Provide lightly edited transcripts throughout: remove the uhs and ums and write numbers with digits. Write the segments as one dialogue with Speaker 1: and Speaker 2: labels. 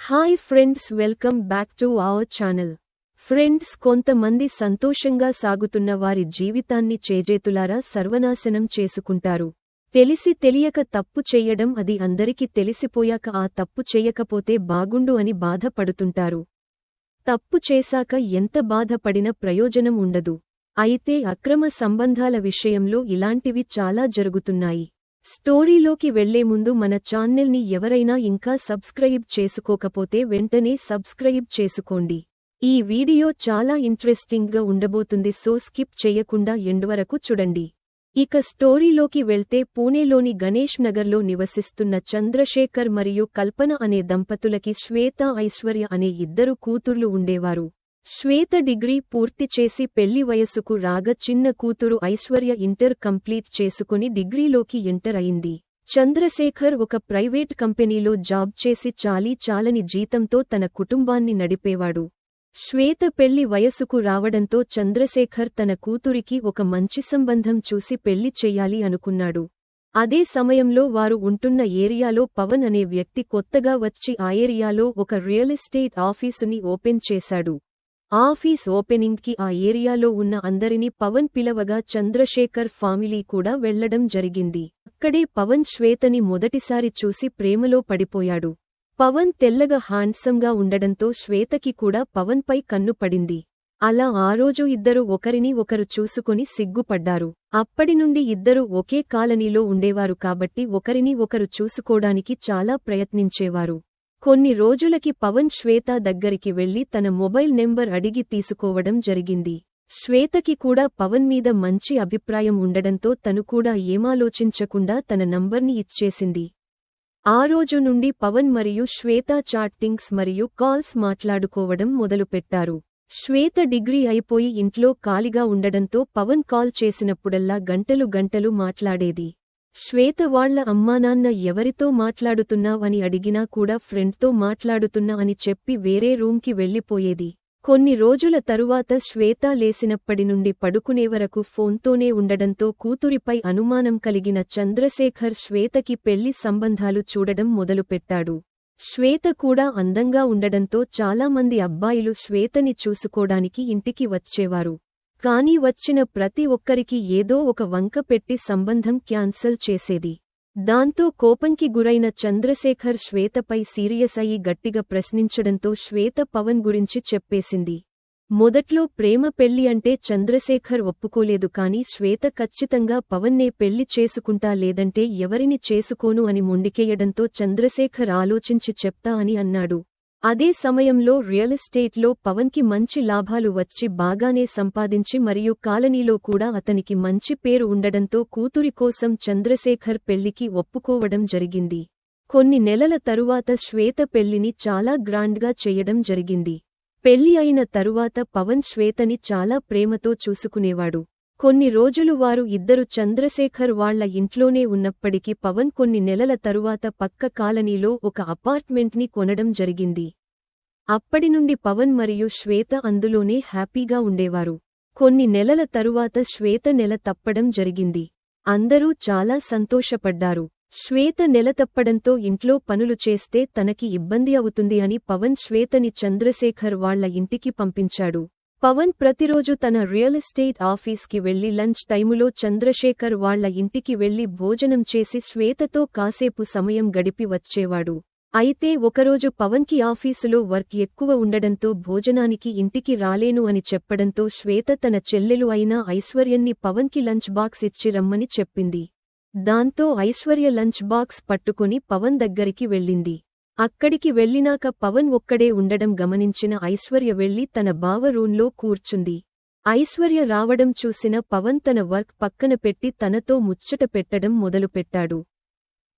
Speaker 1: Hi friends, welcome back to our channel. Friends, కొంతమంది సంతోషంగా సాగుతున్న వారి జీవితాన్ని చేజేతులారా సర్వనాశనం చేసుకుంటారు. తెలిసి తెలియక తప్పు చెయ్యడం, అది అందరికీ తెలిసిపోయాక ఆ తప్పు చెయ్యకపోతే బాగుండు అని బాధపడుతుంటారు. తప్పు చేశాక ఎంత బాధపడినా ప్రయోజనం ఉండదు. అయితే అక్రమ సంబంధాల విషయంలో ఇలాంటివి చాలా జరుగుతున్నాయి. స్టోరీలోకి వెళ్లే ముందు మన ఛానల్ని ఎవరైనా ఇంకా సబ్స్క్రైబ్ చేసుకోకపోతే వెంటనే సబ్స్క్రైబ్ చేసుకోండి. ఈ వీడియో చాలా ఇంట్రెస్టింగ్గా ఉండబోతుంది, సో స్కిప్ చేయకుండా ఎండ్ వరకు చూడండి. ఇక స్టోరీలోకి వెళ్తే పూణేలోని గణేష్ నగర్లో నివసిస్తున్న చంద్రశేఖర్ మరియు కల్పన అనే దంపతులకి శ్వేత, ఐశ్వర్య అనే ఇద్దరు కూతుర్లు ఉండేవారు. శ్వేత డిగ్రీ పూర్తి చేసి పెళ్లి వయసుకు రాగా చిన్న కూతురు ఐశ్వర్య ఇంటర్ కంప్లీట్ చేసుకుని డిగ్రీలోకి ఎంటర్ అయింది. చంద్రశేఖర్ ఒక ప్రైవేట్ కంపెనీలో జాబ్ చేసి చాలని జీతంతో తన కుటుంబాన్ని నడిపేవాడు. శ్వేత పెళ్లి వయసుకు రావడంతో చంద్రశేఖర్ తన కూతురికి ఒక మంచి సంబంధం చూసి పెళ్లి చెయ్యాలి అనుకున్నాడు. అదే సమయంలో వారు ఉంటున్న ఏరియాలో పవన్ అనే వ్యక్తి కొత్తగా వచ్చి ఆ ఏరియాలో ఒక రియల్ ఎస్టేట్ ఆఫీసుని ఓపెన్ చేశాడు. ఆఫీస్ ఓపెనింగ్కి ఆ ఏరియాలో ఉన్న అందరినీ పవన్ పిలవగా చంద్రశేఖర్ ఫ్యామిలీ కూడా వెళ్లడం జరిగింది. అక్కడే పవన్ శ్వేతని మొదటిసారి చూసి ప్రేమలో పడిపోయాడు. పవన్ తెల్లగా హ్యాండ్సమ్గా ఉండడంతో శ్వేతకి కూడా పవన్పై కన్ను పడింది. అలా ఆ రోజు ఇద్దరు ఒకరిని ఒకరు చూసుకొని సిగ్గుపడ్డారు. అప్పటినుండి ఇద్దరు ఒకే కాలనీలో ఉండేవారు కాబట్టి ఒకరిని ఒకరు చూసుకోడానికి చాలా ప్రయత్నించేవారు. కొన్ని రోజులకి పవన్ శ్వేత దగ్గరికి వెళ్లి తన మొబైల్ నెంబర్ అడిగి తీసుకోవడం జరిగింది. శ్వేతకి కూడా పవన్ మీద మంచి అభిప్రాయం ఉండడంతో తను కూడా ఏమాలోచించకుండా తన నంబర్ని ఇచ్చేసింది. ఆ రోజు నుండి పవన్ మరియు శ్వేత చాటింగ్స్ మరియు కాల్స్ మాట్లాడుకోవడం మొదలుపెట్టారు. శ్వేత డిగ్రీ అయిపోయి ఇంట్లో ఖాళీగా ఉండడంతో పవన్ కాల్ చేసినప్పుడల్లా గంటలు మాట్లాడేది. శ్వేత వాళ్ల అమ్మానాన్న ఎవరితో మాట్లాడుతున్నావని అడిగినా కూడా ఫ్రెండ్తో మాట్లాడుతున్నా అని చెప్పి వేరే రూమ్కి వెళ్లిపోయేది. కొన్ని రోజుల తరువాత శ్వేత లేసినప్పటి నుండి పడుకునే వరకు ఫోన్తోనే ఉండడంతో కూతురిపై అనుమానం కలిగిన చంద్రశేఖర్ శ్వేతకి పెళ్లి సంబంధాలు చూడడం మొదలుపెట్టాడు. శ్వేత కూడా అందంగా ఉండడంతో చాలామంది అబ్బాయిలు శ్వేతని చూసుకోడానికి ఇంటికి వచ్చేవారు. కానీ వచ్చిన ప్రతి ఒక్కరికి ఏదో ఒక వంక పెట్టి సంబంధం క్యాన్సల్ చేసేది. దాంతో కోపంకి గురైన చంద్రశేఖర్ శ్వేతపై సీరియస్ అయి గట్టిగా ప్రశ్నించడంతో శ్వేత పవన్ గురించి చెప్పేసింది. మొదట్లో ప్రేమ పెళ్లి అంటే చంద్రశేఖర్ ఒప్పుకోలేదు, కానీ శ్వేత ఖచ్చితంగా పవన్నే పెళ్లి చేసుకుంటా, లేదంటే ఎవరిని చేసుకోను అని మొండికేయడంతో చంద్రశేఖర్ ఆలోచించి చెప్తా అని అన్నాడు. అదే సమయంలో రియల్ ఎస్టేట్లో పవన్కి మంచి లాభాలు వచ్చి బాగానే సంపాదించి మరియు కాలనీలో కూడా అతనికి మంచి పేరు ఉండడంతో కూతురి కోసం చంద్రశేఖర్ పెళ్లికి ఒప్పుకోవడం జరిగింది. కొన్ని నెలల తరువాత శ్వేత పెళ్లిని చాలా గ్రాండ్గా చెయ్యడం జరిగింది. పెళ్లి అయిన తరువాత పవన్ శ్వేతని చాలా ప్రేమతో చూసుకునేవాడు. కొన్ని రోజులు వారు ఇద్దరు చంద్రశేఖర్ వాళ్ల ఇంట్లోనే ఉన్నప్పటికీ పవన్ కొన్ని నెలల తరువాత పక్క కాలనీలో ఒక అపార్ట్మెంట్ని కొనడం జరిగింది. అప్పటినుండి పవన్ మరియు శ్వేత అందులోనే హ్యాపీగా ఉండేవారు. కొన్ని నెలల తరువాత శ్వేత నెల తప్పడం జరిగింది. అందరూ చాలా సంతోషపడ్డారు. శ్వేత నెల తప్పడంతో ఇంట్లో పనులు చేస్తే తనకి ఇబ్బంది అవుతుంది అని పవన్ శ్వేతని చంద్రశేఖర్ వాళ్ల ఇంటికి పంపించాడు. పవన్ ప్రతిరోజు తన రియల్ ఎస్టేట్ ఆఫీస్కి వెళ్లి లంచ్ టైములో చంద్రశేఖర్ వాళ్ల ఇంటికి వెళ్లి భోజనం చేసి శ్వేతతో కాసేపు సమయం గడిపి వచ్చేవాడు. అయితే ఒకరోజు పవన్కి ఆఫీసులో వర్క్ ఎక్కువ ఉండడంతో భోజనానికి ఇంటికి రాలేను అని చెప్పడంతో శ్వేత తన చెల్లెలు అయిన ఐశ్వర్యన్ని పవన్కి లంచ్ బాక్స్ ఇచ్చి రమ్మని చెప్పింది. దాంతో ఐశ్వర్య లంచ్ బాక్స్ పట్టుకుని పవన్ దగ్గరికి వెళ్ళింది. అక్కడికి వెళ్లినాక పవన్ ఒక్కడే ఉండడం గమనించిన ఐశ్వర్య వెళ్లి తన బావ రూంలో కూర్చుంది. ఐశ్వర్య రావడం చూసిన పవన్ తన వర్క్ పక్కన పెట్టి తనతో ముచ్చట పెట్టడం మొదలుపెట్టాడు.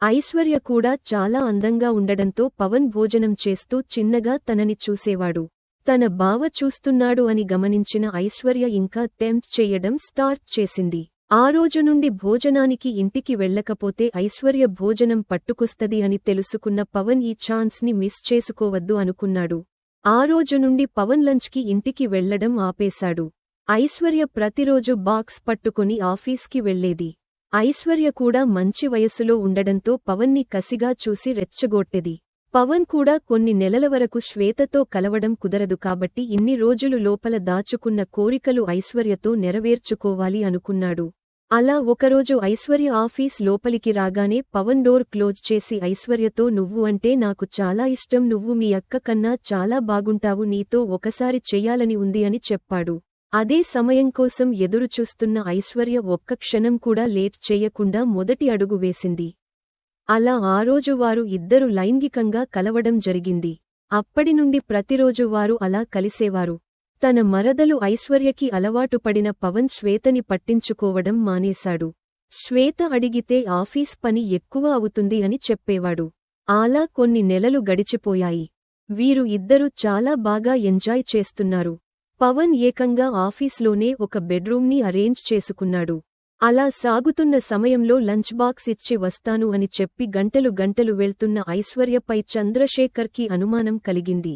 Speaker 1: ఐశ్వర్య కూడా చాలా అందంగా ఉండడంతో పవన్ భోజనం చేస్తూ చిన్నగా తనని చూసేవాడు. తన బావ చూస్తున్నాడు అని గమనించిన ఐశ్వర్య ఇంకా టెంప్ట్ చెయ్యడం స్టార్ట్ చేసింది. ఆ రోజు నుండి భోజనానికి ఇంటికి వెళ్లకపోతే ఐశ్వర్య భోజనం పట్టుకొస్తది అని తెలుసుకున్న పవన్ ఈ ఛాన్స్ని మిస్ చేసుకోవద్దు అనుకున్నాడు. ఆ రోజు నుండి పవన్ లంచ్కి ఇంటికి వెళ్లడం ఆపేశాడు. ఐశ్వర్య ప్రతిరోజు బాక్స్ పట్టుకుని ఆఫీస్కి వెళ్లేది. ఐశ్వర్య కూడా మంచి వయస్సులో ఉండడంతో పవన్ని కసిగా చూసి రెచ్చగొట్టేది. పవన్ కూడా కొన్ని నెలల వరకు శ్వేతతో కలవడం కుదరదు కాబట్టి ఇన్ని రోజులు లోపల దాచుకున్న కోరికలు ఐశ్వర్యతో నెరవేర్చుకోవాలి అనుకున్నాడు. అలా ఒకరోజు ఐశ్వర్య ఆఫీస్ లోపలికి రాగానే పవన్ డోర్ క్లోజ్ చేసి ఐశ్వర్యతో నువ్వు అంటే నాకు చాలా ఇష్టం, నువ్వు మీ అక్క కన్నా చాలా బాగుంటావు, నీతో ఒకసారి చెయ్యాలని ఉంది అని చెప్పాడు. అదే సమయం కోసం ఎదురుచూస్తున్న ఐశ్వర్య ఒక్క క్షణం కూడా లేట్ చేయకుండా మొదటి అడుగు వేసింది. అలా ఆ రోజు వారు ఇద్దరు లైంగికంగా కలవడం జరిగింది. అప్పటినుండి ప్రతిరోజు వారు అలా కలిసేవారు. తన మరదలు ఐశ్వర్యకి అలవాటు పడిన పవన్ శ్వేతని పట్టించుకోవడం మానేశాడు. శ్వేత అడిగితే ఆఫీస్ పని ఎక్కువ అవుతుంది అని చెప్పేవాడు. అలా కొన్ని నెలలు గడిచిపోయాయి. వీరు ఇద్దరు చాలా బాగా ఎంజాయ్ చేస్తున్నారు. పవన్ ఏకంగా ఆఫీస్లోనే ఒక బెడ్రూమ్ని అరేంజ్ చేసుకున్నాడు. అలా సాగుతున్న సమయంలో లంచ్ బాక్స్ ఇచ్చి వస్తాను అని చెప్పి గంటలు గంటలు వెళ్తున్న ఐశ్వర్యపై చంద్రశేఖర్కి అనుమానం కలిగింది.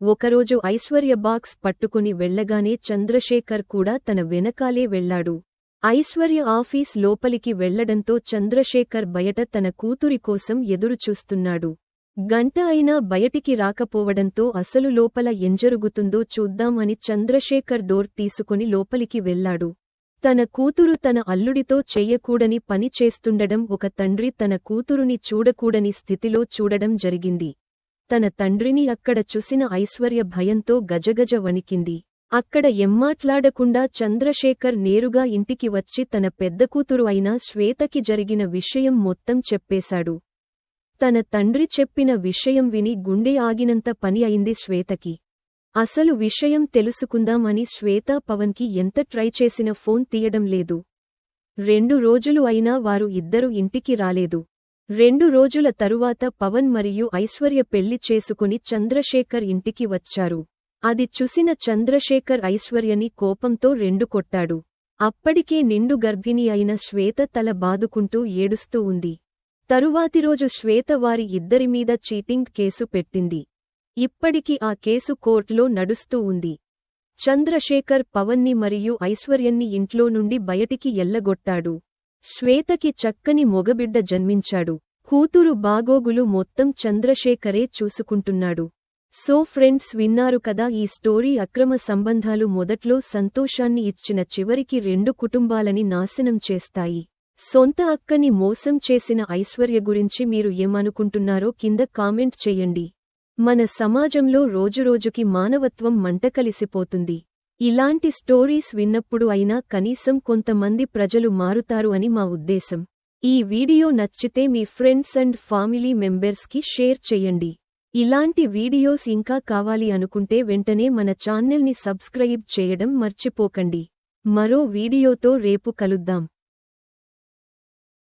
Speaker 1: ఒకరోజు ఐశ్వర్య బాక్స్ పట్టుకుని వెళ్లగానే చంద్రశేఖర్ కూడా తన వెనకాలే వెళ్లాడు. ఐశ్వర్య ఆఫీస్ లోపలికి వెళ్లడంతో చంద్రశేఖర్ బయట తన కూతురి కోసం ఎదురుచూస్తున్నాడు. గంట అయినా బయటికి రాకపోవడంతో అసలు లోపల ఎంజరుగుతుందో చూద్దాం అని చంద్రశేఖర్ డోర్ తీసుకుని లోపలికి వెళ్లాడు. తన కూతురు తన అల్లుడితో చెయ్యకూడని పని చేస్తుండడం ఒక తండ్రి తన కూతురుని చూడకూడని స్థితిలో చూడడం జరిగింది. తన తండ్రిని అక్కడ చూసిన ఐశ్వర్య భయంతో గజగజ వణికింది. అక్కడ ఎమ్మాట్లాడకుండా చంద్రశేఖర్ నేరుగా ఇంటికి వచ్చి తన పెద్దకూతురు అయిన శ్వేతకి జరిగిన విషయం మొత్తం చెప్పేశాడు. తన తండ్రి చెప్పిన విషయం విని గుండె ఆగినంత పని అయింది శ్వేతకి. అసలు విషయం తెలుసుకుందాం అని శ్వేత పవన్కి ఎంత ట్రై చేసినా ఫోన్ తీయడం లేదు. 2 రోజులు అయినా వారు ఇద్దరు ఇంటికి రాలేదు. 2 రోజుల తరువాత పవన్ మరియు ఐశ్వర్య పెళ్లి చేసుకుని చంద్రశేఖర్ ఇంటికి వచ్చారు. అది చూసిన చంద్రశేఖర్ ఐశ్వర్యని కోపంతో 2 కొట్టాడు. అప్పటికే నిండు గర్భిణి అయిన శ్వేత తల బాదుకుంటూ ఏడుస్తూ ఉంది. తరువాతి రోజు శ్వేత వారి ఇద్దరిమీద చీటింగ్ కేసు పెట్టింది. ఇప్పటికి ఆ కేసు కోర్టులో నడుస్తూ ఉంది. చంద్రశేఖర్ పవన్ని మరియు ఐశ్వర్యన్ని ఇంట్లో నుండి బయటికి ఎల్లగొట్టాడు. శ్వేతకి చక్కని మొగబిడ్డ జన్మించాడు. కూతురు బాగోగులు మొత్తం చంద్రశేఖరే చూసుకుంటున్నాడు. సో ఫ్రెండ్స్, విన్నారు కదా ఈ స్టోరీ. అక్రమ సంబంధాలు మొదట్లో సంతోషాన్ని ఇచ్చిన చివరికి 2 కుటుంబాలని నాశనం చేస్తాయి. సొంత అక్కని మోసం చేసిన ఐశ్వర్య గురించి మీరు ఏమనుకుంటున్నారో కింద కామెంట్ చెయ్యండి. మన సమాజంలో రోజురోజుకి మానవత్వం మంటకలిసిపోతుంది. ఇలాంటి స్టోరీస్ విన్నప్పుడు అయినా కనీసం కొంతమంది ప్రజలు మారుతారు అని మా ఉద్దేశం. ఈ వీడియో నచ్చితే మీ ఫ్రెండ్స్ అండ్ ఫ్యామిలీ మెంబర్స్కి షేర్ చెయ్యండి. ఇలాంటి వీడియోస్ ఇంకా కావాలి అనుకుంటే వెంటనే మన ఛానల్ని సబ్స్క్రైబ్ చేయడం మర్చిపోకండి. మరో వీడియోతో రేపు కలుద్దాం.